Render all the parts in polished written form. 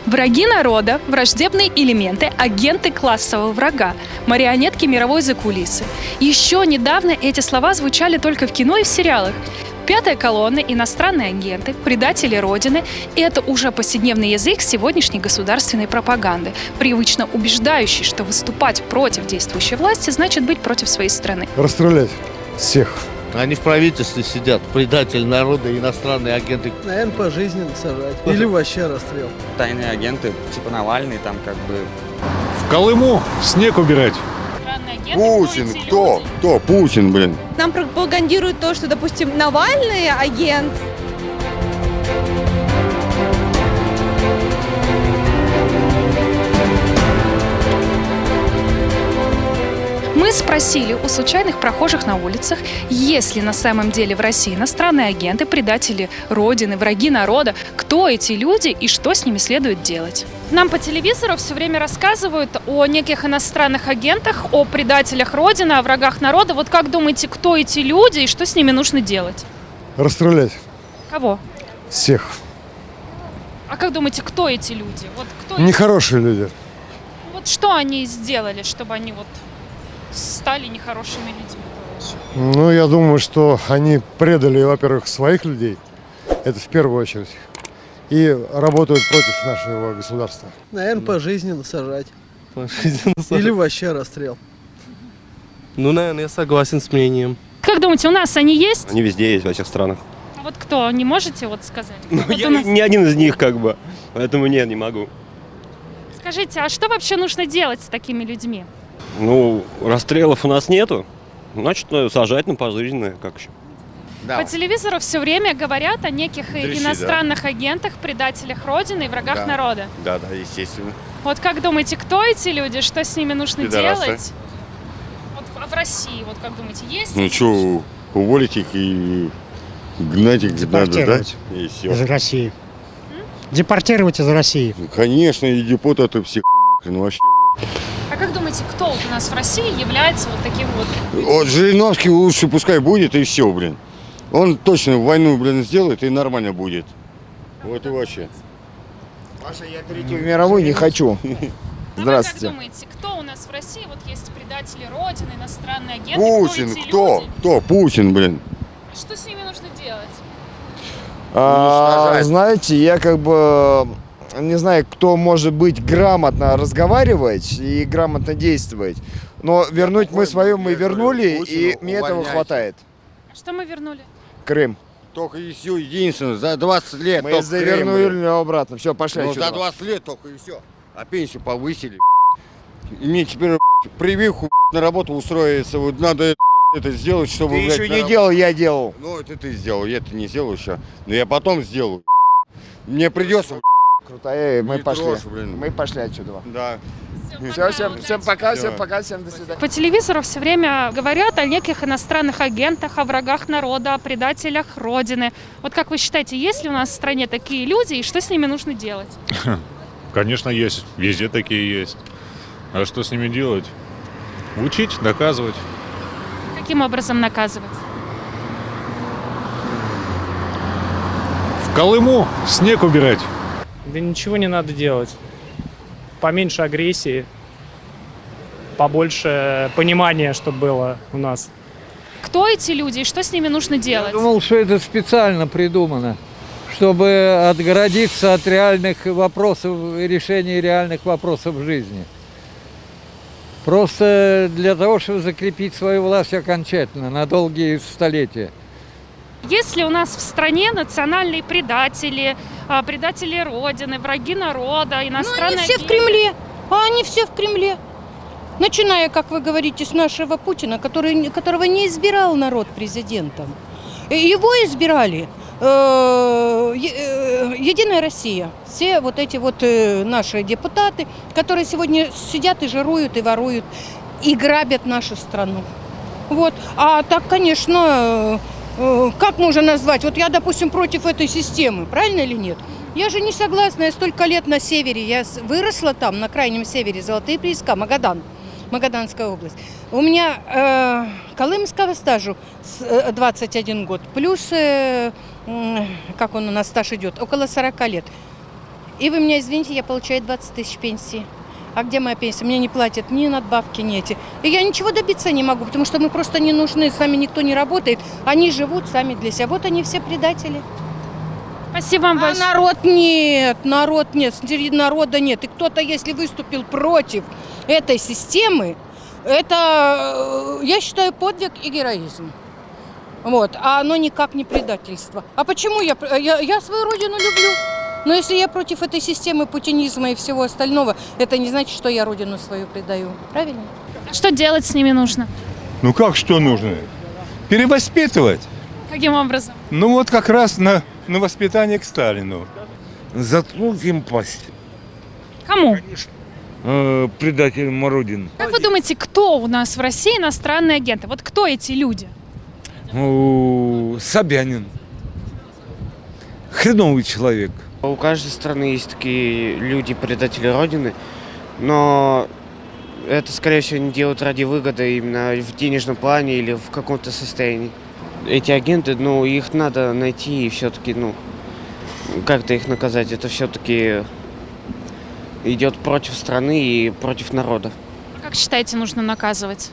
Враги народа, враждебные элементы, агенты классового врага, марионетки мировой закулисы. Еще недавно эти слова звучали только в кино и в сериалах. Пятая колонна, иностранные агенты, предатели Родины – это уже повседневный язык сегодняшней государственной пропаганды, привычно убеждающий, что выступать против действующей власти значит быть против своей страны. Расстрелять всех. Они в правительстве сидят, предатели народа, иностранные агенты. Наверное, пожизненно сажать. Или вообще расстрел. Тайные агенты, типа Навальный, там как бы... В Колыму снег убирать. Путин, кто? Кто? Путин, блин. Нам пропагандируют то, что, допустим, Навальный агент. Мы спросили у случайных прохожих на улицах, есть ли на самом деле в России иностранные агенты, предатели Родины, враги народа, кто эти люди и что с ними следует делать. Нам по телевизору все время рассказывают о неких иностранных агентах, о предателях Родины, о врагах народа. Вот как думаете, кто эти люди и что с ними нужно делать? Расстрелять Кого? всех. А как думаете, кто эти люди? Вот кто Нехорошие люди. Вот что они сделали, чтобы они вот стали нехорошими людьми? Ну, я думаю, что они предали, во-первых, своих людей. Это в первую очередь. И работают против нашего государства. Наверное, пожизненно сажать. Или вообще расстрел. Ну, наверное, я согласен с мнением. Как думаете, у нас они есть? Они везде есть, во всех странах. А вот кто? Не можете вот сказать? Ну, Вот я у нас- не один из них, как бы. Поэтому нет, не могу. Скажите, а что вообще нужно делать с такими людьми? Ну, расстрелов у нас нету. Значит, сажать на пожизненное, как еще. По телевизору все время говорят о неких иностранных агентах, предателях Родины и врагах народа. Да, естественно. Вот как думаете, кто эти люди, что с ними нужно Пидорасы. делать? Вот в России, вот как думаете, есть? Ну что, уволить их и гнать их надо, да? И все. Из России. Депортировать из России. Конечно, и депутаты все ну вообще. А как думаете, кто вот у нас в России является вот таким вот? Вот Жириновский лучше пускай будет и все, блин. Он точно войну, блин, сделает и нормально будет. Вот и вообще. Паша, я Третью мировую не хочу. Здравствуйте. А вы как думаете, кто у нас в России? Вот есть предатели Родины, иностранные агенты. Путин, кто эти кто? люди? Кто? Путин, блин. Что с ними нужно делать? Знаете, я как бы не знаю, кто может быть грамотно разговаривать и грамотно действовать. Но вернуть мы свое мы вернули, и мне этого хватает. А что мы вернули? Крым. Только и все, единственное, за 20 лет Мы только завернули Крым, блин. обратно. Все, пошли Ну, отсюда. за 20 лет только и все. А пенсию повысили. И мне теперь прививку на работу устроиться. Вот надо это сделать, чтобы... Ты еще не делал, я делал. Ну, это ты сделал, я-то не сделал еще. Но я потом сделаю. Мне придется... Крутая, мы Не пошли. трожь, блин. Мы пошли отсюда. Да. Все, всем пока, всем пока, всем до свидания. По телевизору все время говорят о неких иностранных агентах, о врагах народа, о предателях Родины. Вот как вы считаете, есть ли у нас в стране такие люди и что с ними нужно делать? Конечно, есть. Везде такие есть. А что с ними делать? Учить, доказывать. Каким образом наказывать? В Колыму снег убирать. Да ничего не надо делать. Поменьше агрессии, побольше понимания, чтобы было у нас. Кто эти люди и что с ними нужно делать? Я думал, что это специально придумано, чтобы отгородиться от реальных вопросов и решения реальных вопросов в жизни. Просто для того, чтобы закрепить свою власть окончательно на долгие столетия. Есть ли у нас в стране национальные предатели, предатели Родины, враги народа, иностранные... Они все в Кремле. Они все в Кремле. Начиная, как вы говорите, с нашего Путина, которого не избирал народ президентом. Его избирали Единая Россия. Все вот эти вот наши депутаты, которые сегодня сидят и жируют, и воруют, и грабят нашу страну. Вот. А так, конечно, как можно назвать? Вот я, допустим, против этой системы, правильно или нет? Я же не согласна, я столько лет на севере, я выросла там, на крайнем севере, Золотые Прииска, Магадан. Магаданская область. У меня колымского стажу 21 год, плюс, как он у нас стаж идет, около 40 лет. И вы меня извините, я получаю 20 тысяч пенсии. А где моя пенсия? Мне не платят ни надбавки, ни эти. И я ничего добиться не могу, потому что мы просто не нужны, с нами никто не работает. Они живут сами для себя. Вот они все предатели. Спасибо вам большое. Народ нет, среди народа нет. И кто-то, если выступил против этой системы, это, я считаю, подвиг и героизм. Вот. А оно никак не предательство. А почему я свою родину люблю? Но если я против этой системы путинизма и всего остального, это не значит, что я родину свою предаю. Правильно? Что делать с ними нужно? Ну как что нужно? Перевоспитывать. Каким образом? Ну вот как раз на воспитание к Сталину. Заткнуть им пасть. Кому? Предателям Родины. Как вы думаете, кто у нас в России иностранные агенты? Вот кто эти люди? Собянин. Хреновый человек. У каждой страны есть такие люди, предатели Родины, но это, скорее всего, не делают ради выгоды именно в денежном плане или в каком-то состоянии. Эти агенты, их надо найти и все-таки, как-то их наказать. Это все-таки идет против страны и против народа. Как считаете, нужно наказывать?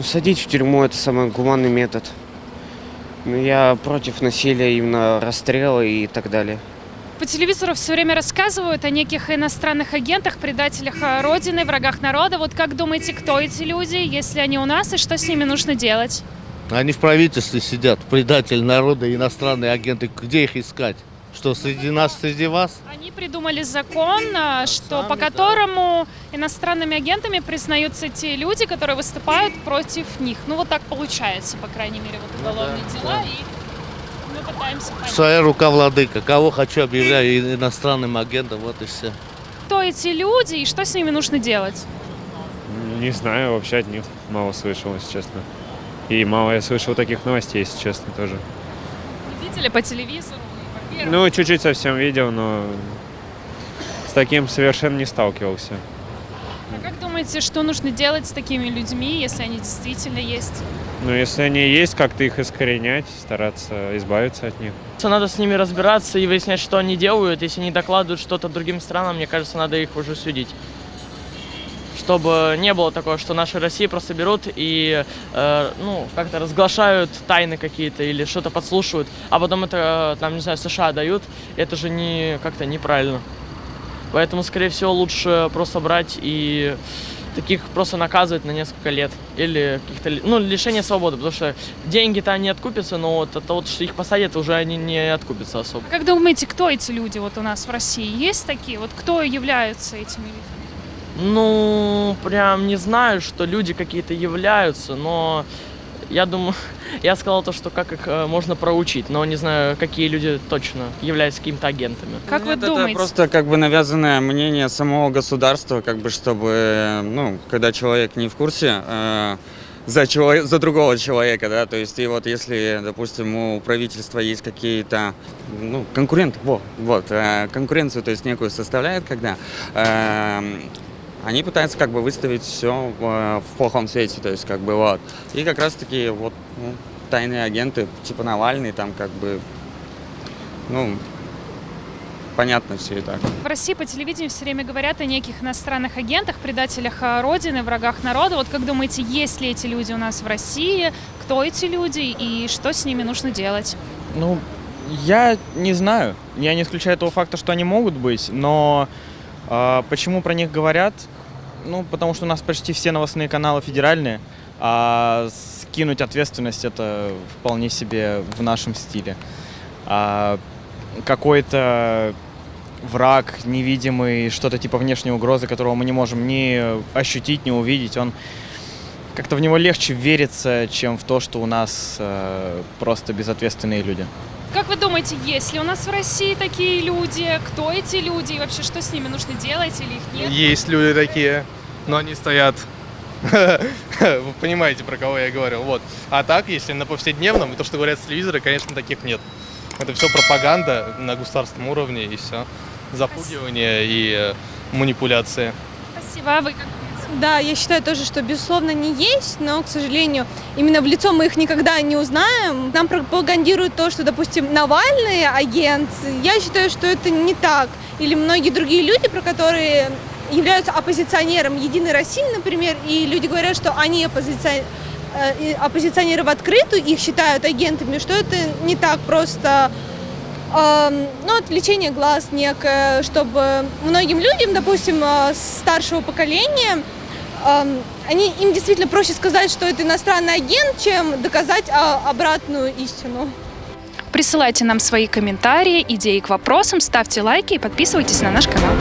Садить в тюрьму – это самый гуманный метод. Я против насилия, именно расстрела и так далее. По телевизору все время рассказывают о неких иностранных агентах, предателях Родины, врагах народа. Вот как думаете, кто эти люди, если они у нас, и что с ними нужно делать? Они в правительстве сидят, предатели народа, иностранные агенты. Где их искать? Что, среди нас, среди вас? Они придумали закон, по которому иностранными агентами признаются те люди, которые выступают против них. Ну вот так получается, по крайней мере, вот уголовные дела, и мы пытаемся понять. Своя рука владыка. Кого хочу, объявляю иностранным агентом, вот и все. Кто эти люди и что с ними нужно делать? Не знаю, вообще от них мало слышал, если честно. И мало я слышал таких новостей, если честно, тоже. Видели по телевизору? Ну, чуть-чуть совсем видел, но с таким совершенно не сталкивался. А как думаете, что нужно делать с такими людьми, если они действительно есть? Ну, если они есть, как-то их искоренять, стараться избавиться от них. Надо с ними разбираться и выяснять, что они делают. Если они докладывают что-то другим странам, мне кажется, надо их уже судить. Чтобы не было такого, что наши России просто берут и как-то разглашают тайны какие-то или что-то подслушивают, а потом это, США дают. Это же как-то неправильно. Поэтому, скорее всего, лучше просто брать и таких просто наказывать на несколько лет. Или каких-то, лишение свободы, потому что деньги-то они откупятся, но вот что их посадят, уже они не откупятся особо. Как думаете, кто эти люди вот у нас в России? Есть такие? Вот кто являются этими людьми? Прям не знаю, что люди какие-то являются, но я думаю, я сказал то, что как их можно проучить, но не знаю, какие люди точно являются какими-то агентами. Как вы думаете? Это просто навязанное мнение самого государства, чтобы, когда человек не в курсе, за другого человека, да, то есть и вот если, допустим, у правительства есть какие-то, конкуренты, конкуренцию, то есть некую составляет, когда они пытаются выставить все в плохом свете, то есть И как раз таки тайные агенты, типа Навальный, понятно все и так. В России по телевидению все время говорят о неких иностранных агентах, предателях Родины, врагах народа. Вот как думаете, есть ли эти люди у нас в России, кто эти люди и что с ними нужно делать? Я не знаю. Я не исключаю того факта, что они могут быть, но почему про них говорят? Потому что у нас почти все новостные каналы федеральные, а скинуть ответственность это вполне себе в нашем стиле. Какой-то враг невидимый, что-то типа внешней угрозы, которого мы не можем ни ощутить, ни увидеть, он как-то в него легче верится, чем в то, что у нас просто безответственные люди. Как вы думаете, есть ли у нас в России такие люди? Кто эти люди и вообще что с ними нужно делать или их нет? Есть люди такие, но они стоят. Вы понимаете, про кого я говорил. Вот. А так, если на повседневном, и то, что говорят с телевизора, конечно, таких нет. Это все пропаганда на государственном уровне и все. Запугивание и манипуляция. Спасибо. А вы как думаете? Да, я считаю тоже, что безусловно не есть, но, к сожалению, именно в лицо мы их никогда не узнаем. Нам пропагандируют то, что, допустим, Навальный агент. Я считаю, что это не так. Или многие другие люди, про которые являются оппозиционером Единой России, например, и люди говорят, что они оппозиционеры в открытую, их считают агентами, что это не так просто. Отвлечение глаз некое, чтобы многим людям, допустим, старшего поколения, им действительно проще сказать, что это иностранный агент, чем доказать обратную истину. Присылайте нам свои комментарии, идеи к вопросам, ставьте лайки и подписывайтесь на наш канал.